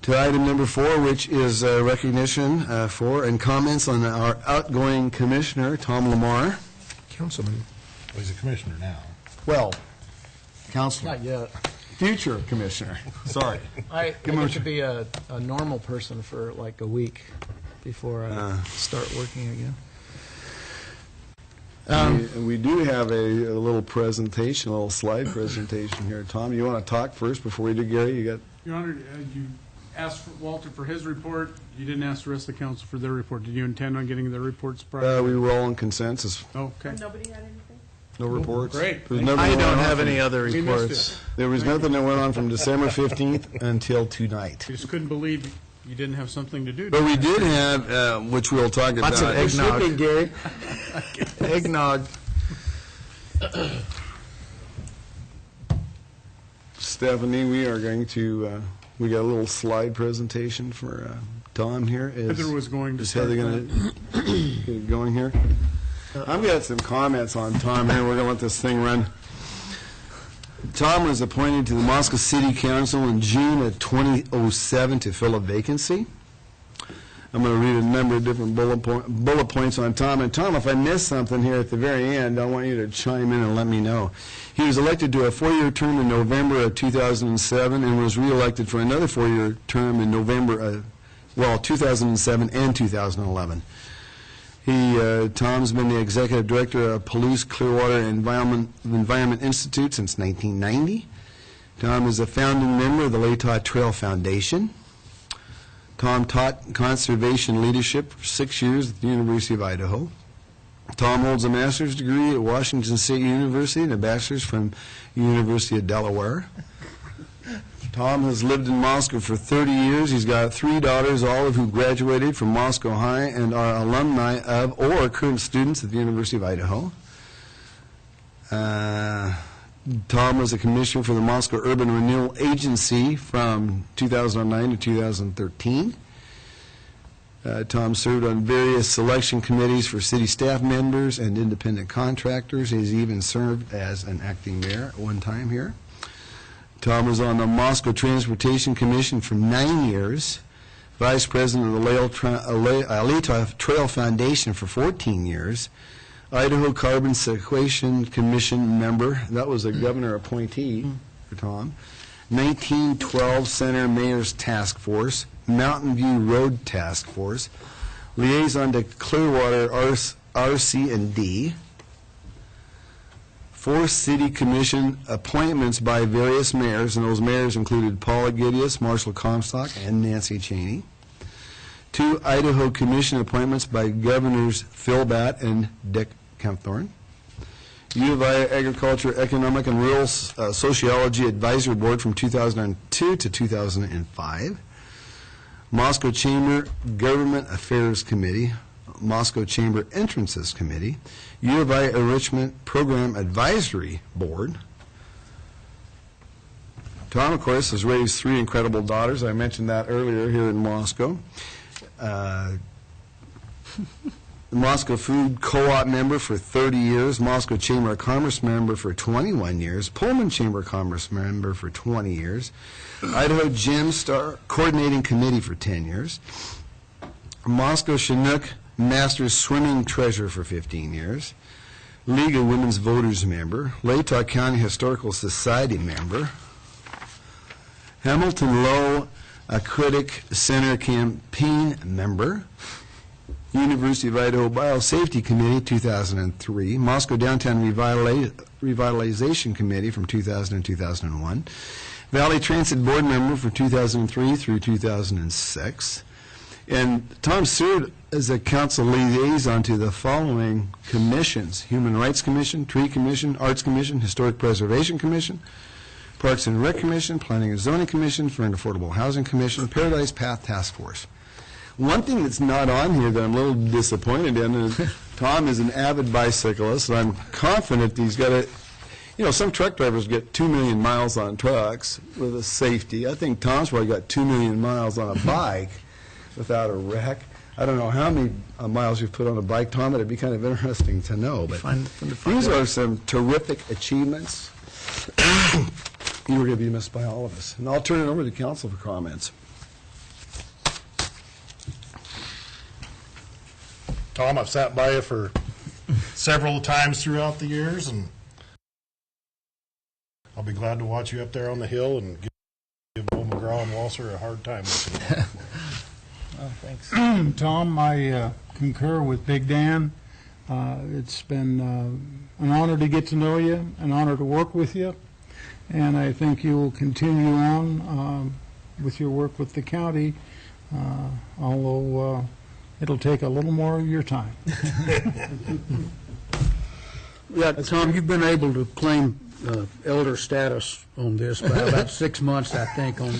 to item number 4, which is recognition for and comments on our outgoing commissioner, Tom Lamar. Councilman. Well, he's a commissioner now. Well, councilor. Not yet. Future commissioner. Sorry. I get to be a normal person for like a week before I start working again. We do have a little presentation, a little slide presentation here. Tom, you want to talk first before we do, Gary? You got. Your Honor, you asked Walter for his report. You didn't ask the rest of the council for their report. Did you intend on getting their reports prior? We were all in consensus. Okay. Nobody had anything? No reports. Great. I don't have any other We missed reports. There was nothing that went on from December 15th until tonight. I just couldn't believe you didn't have something to do. But we did have, which we'll talk about. Lots of eggnog. Sleeping, Gary. Eggnog. Stephanie, we are going to, we got a little slide presentation for Tom here. Heather was going to Is start Heather going to get it going here? I've got some comments on Tom here. We're going to let this thing run. Tom was appointed to the Moscow City Council in June of 2007 to fill a vacancy. I'm going to read a number of different bullet points on Tom. And Tom, if I miss something here at the very end, I want you to chime in and let me know. He was elected to a 4-year term in November of 2007 and was reelected for another 4-year term in November, 2007 and 2011. Tom's been the executive director of Palouse Clearwater Environment Institute since 1990. Tom is a founding member of the Latah Trail Foundation. Tom taught conservation leadership for 6 years at the University of Idaho. Tom holds a master's degree at Washington State University and a bachelor's from University of Delaware. Tom has lived in Moscow for 30 years. He's got 3 daughters, all of who graduated from Moscow High and are alumni of or current students at the University of Idaho. Tom was a commissioner for the Moscow Urban Renewal Agency from 2009 to 2013. Tom served on various selection committees for city staff members and independent contractors. He's even served as an acting mayor at one time here. Tom was on the Moscow Transportation Commission for 9 years, vice president of the Latah Trail Foundation for 14 years, Idaho Carbon Sequestration Commission member. That was a governor appointee for Tom. 1912 Center Mayor's Task Force, Mountain View Road Task Force, liaison to Clearwater RC&D, 4 city commission appointments by various mayors, and those mayors included Paula Gideus, Marshall Comstock, and Nancy Cheney. 2 Idaho commission appointments by governors Phil Batt and Dick Kempthorne. U of I Agriculture, Economic, and Rural Sociology Advisory Board from 2002 to 2005. Moscow Chamber Government Affairs Committee, Moscow Chamber Entrances Committee, U of I Enrichment Program Advisory Board. Tom, of course, has raised 3 incredible daughters. I mentioned that earlier here in Moscow. Moscow Food Co-op member for 30 years, Moscow Chamber of Commerce member for 21 years, Pullman Chamber of Commerce member for 20 years, Idaho Gem Star Coordinating Committee for 10 years, Moscow Chinook Masters Swimming Treasure for 15 years, League of Women's Voters member, Latah County Historical Society member, Hamilton Low Aquatic Center Campaign member, University of Idaho Biosafety Committee, 2003, Moscow Downtown Revitalization Committee from 2000 and 2001, Valley Transit Board member from 2003 through 2006. And Tom served as a council liaison to the following commissions: Human Rights Commission, Tree Commission, Arts Commission, Historic Preservation Commission, Parks and Rec Commission, Planning and Zoning Commission, Fair and Affordable Housing Commission, Paradise Path Task Force. One thing that's not on here that I'm a little disappointed in is Tom is an avid bicyclist, and I'm confident he's got a, some truck drivers get 2 million miles on trucks with a safety. I think Tom's probably got 2 million miles on a bike without a wreck. I don't know how many miles you've put on a bike, Tom, but it'd be kind of interesting to know. But these are some terrific achievements. You were going to be missed by all of us. And I'll turn it over to council for comments. Tom, I've sat by you for several times throughout the years, and I'll be glad to watch you up there on the hill and give Bo McGraw and Walser a hard time. Oh, thanks. Tom, I concur with Big Dan. It's been an honor to get to know you, an honor to work with you, and I think you will continue on with your work with the county, although it'll take a little more of your time. Yeah, Tom, you've been able to claim elder status on this by about 6 months, I think, on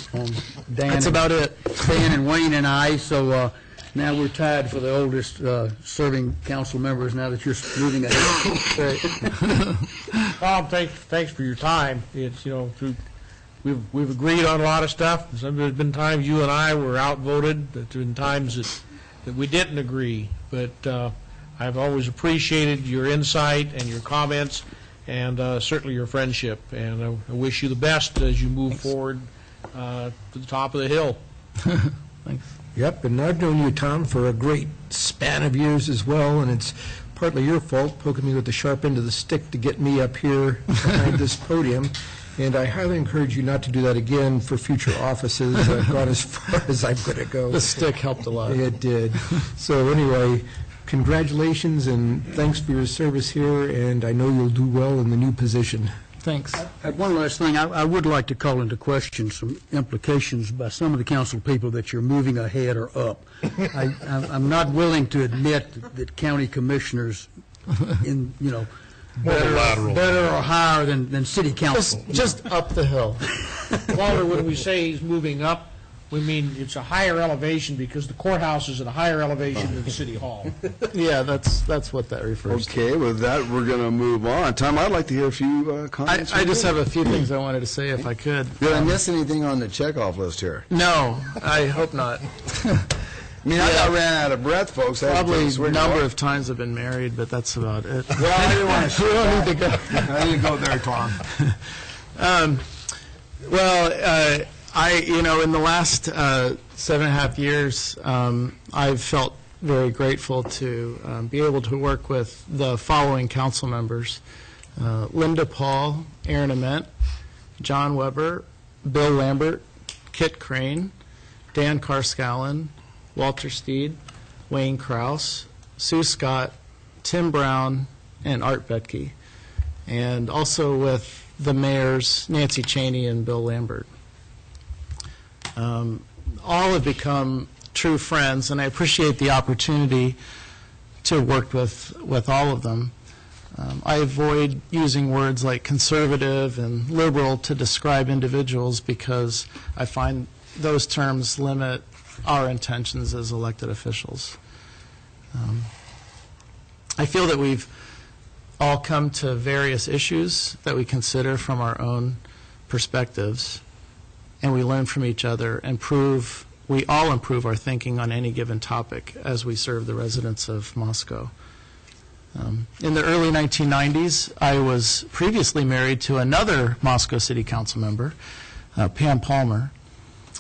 Dan. That's about it. Dan and Wayne and I, so now we're tied for the oldest serving council members now that you're moving ahead. Tom, thanks for your time. It's, we've agreed on a lot of stuff. There's been times you and I were outvoted. There's been times that we didn't agree. But I've always appreciated your insight and your comments, and certainly your friendship. And I wish you the best as you move forward to the top of the hill. Thanks. Yep, and I've known you, Tom, for a great span of years as well, and it's partly your fault, poking me with the sharp end of the stick to get me up here behind this podium, and I highly encourage you not to do that again for future offices. I've gone as far as I'm going to go. The stick helped a lot. It did. So anyway, congratulations and thanks for your service here, and I know you'll do well in the new position. Thanks. One last thing, I would like to call into question some implications by some of the council people that you're moving ahead or up. I'm not willing to admit that county commissioners better or higher than city council. Just up the hill. Walter, when we say he's moving up, we mean it's a higher elevation because the courthouse is at a higher elevation than City Hall. Yeah, that's what that refers to. Okay, with that, we're going to move on. Tom, I'd like to hear a few comments. I just have a few things I wanted to say if I could. Did I miss anything on the checkoff list here? No, I hope not. I mean, I ran out of breath, folks. Probably a number of times I've been married, but that's about it. Well, I didn't want to We don't need to go. I didn't go there, Tom. In the last 7.5 years, I've felt very grateful to be able to work with the following council members: Linda Paul, Aaron Ament, John Weber, Bill Lambert, Kit Crane, Dan Carscallon, Walter Steed, Wayne Kraus, Sue Scott, Tim Brown, and Art Betke, and also with the mayors, Nancy Cheney and Bill Lambert. All have become true friends, and I appreciate the opportunity to work with all of them. I avoid using words like conservative and liberal to describe individuals because I find those terms limit our intentions as elected officials. I feel that we've all come to various issues that we consider from our own perspectives, and we learn from each other and we all improve our thinking on any given topic as we serve the residents of Moscow. In the early 1990s, I was previously married to another Moscow City Council member, Pam Palmer.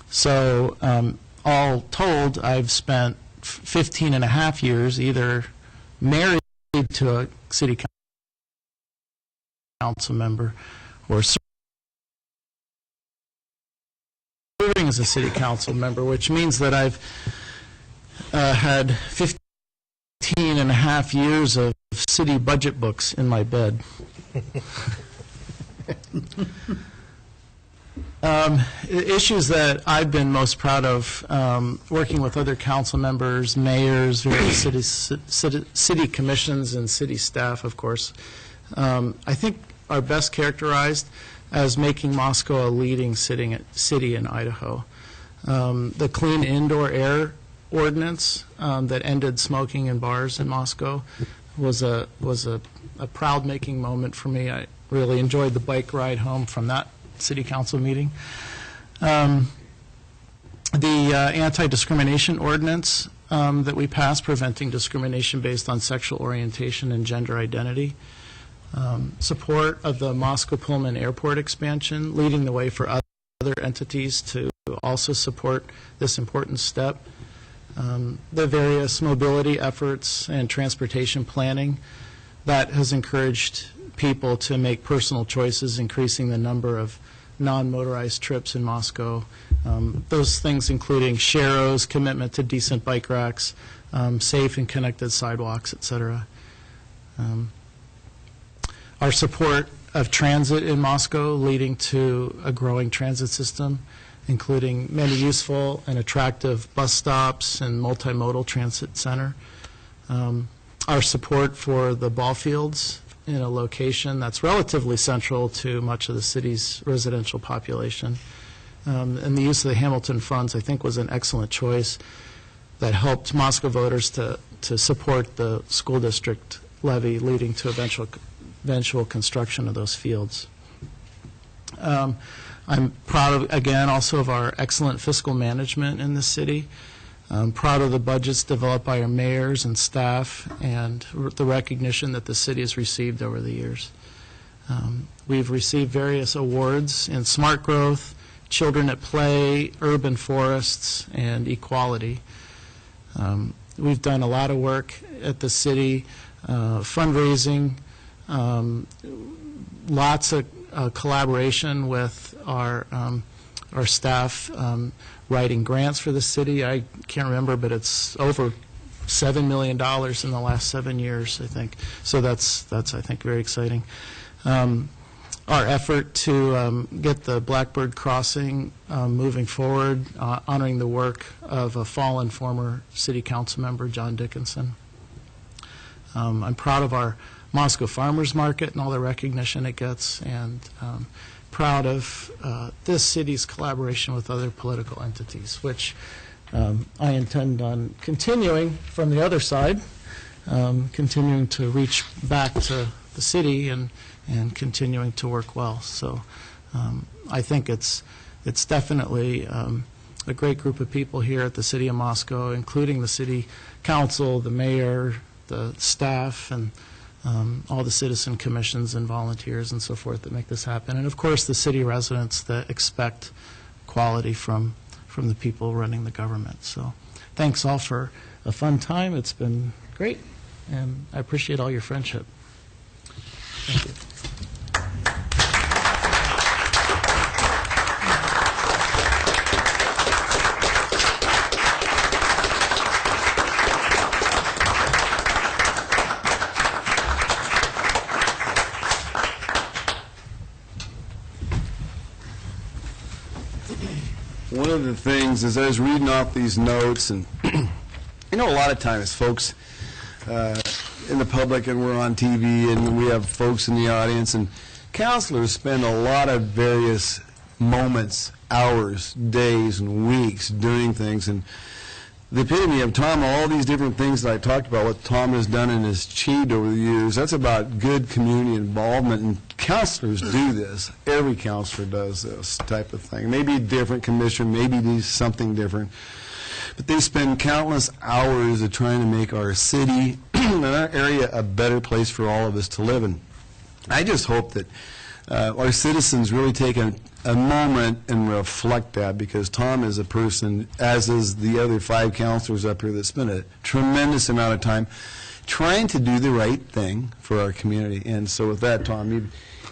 So all told, I've spent 15 and a half years either married to a city council member or serving as a city council member, which means that I've had 15 and a half years of city budget books in my bed. Issues that I've been most proud of, working with other council members, mayors, various city commissions, and city staff, of course, I think are best characterized as making Moscow a leading city in Idaho. The clean indoor air ordinance that ended smoking in bars in Moscow was a proud-making moment for me. I really enjoyed the bike ride home from that city council meeting. The anti-discrimination ordinance that we passed, preventing discrimination based on sexual orientation and gender identity. Support of the Moscow-Pullman Airport expansion, leading the way for other entities to also support this important step. the various mobility efforts and transportation planning that has encouraged people to make personal choices, increasing the number of non-motorized trips in Moscow. Those things including Sharrow's commitment to decent bike racks, safe and connected sidewalks, etc. Our support of transit in Moscow, leading to a growing transit system, including many useful and attractive bus stops and multimodal transit center. Our support for the ball fields in a location that's relatively central to much of the city's residential population. And the use of the Hamilton funds, I think, was an excellent choice that helped Moscow voters to support the school district levy, leading to eventual construction of those fields. I'm proud of, again, also of our excellent fiscal management in the city. I'm proud of the budgets developed by our mayors and staff and the recognition that the city has received over the years. We've received various awards in smart growth, children at play, urban forests, and equality. We've done a lot of work at the city, fundraising, lots of collaboration with our staff, writing grants for the city. I can't remember, but it's over $7 million in the last 7 years, I think. So that's I think, very exciting. Our effort to get the Blackbird Crossing moving forward, honoring the work of a fallen former city council member, John Dickinson. I'm proud of our Moscow Farmers Market and all the recognition it gets, and proud of this city's collaboration with other political entities, which I intend on continuing from the other side, continuing to reach back to the city and continuing to work well. So I think it's definitely a great group of people here at the City of Moscow, including the City Council, the mayor, the staff, and all the citizen commissions and volunteers and so forth that make this happen. And of course the city residents that expect quality from the people running the government. So thanks all for a fun time. It's been great, and I appreciate all your friendship. Thank you. One of the things is I was reading off these notes, and a lot of times folks in the public, and we're on TV, and we have folks in the audience, and counselors spend a lot of various moments, hours, days, and weeks doing things. And the epitome of Tom, all these different things that I talked about, what Tom has done and has achieved over the years, that's about good community involvement, and counselors do this. Every counselor does this type of thing. Maybe a different commissioner, maybe do something different. But they spend countless hours of trying to make our city and our area a better place for all of us to live in. I just hope that our citizens really take a moment and reflect that, because Tom is a person, as is the other 5 counselors up here, that spend a tremendous amount of time trying to do the right thing for our community. And so with that, Tom,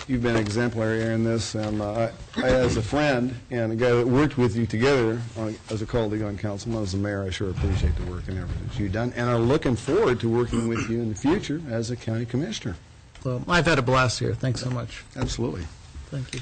you've been exemplary in this, and I, as a friend and a guy that worked with you together as a colleague on council, and as a mayor, I sure appreciate the work and everything that you've done, and are looking forward to working with you in the future as a county commissioner. Well, I've had a blast here. Thanks so much. Absolutely. Thank you.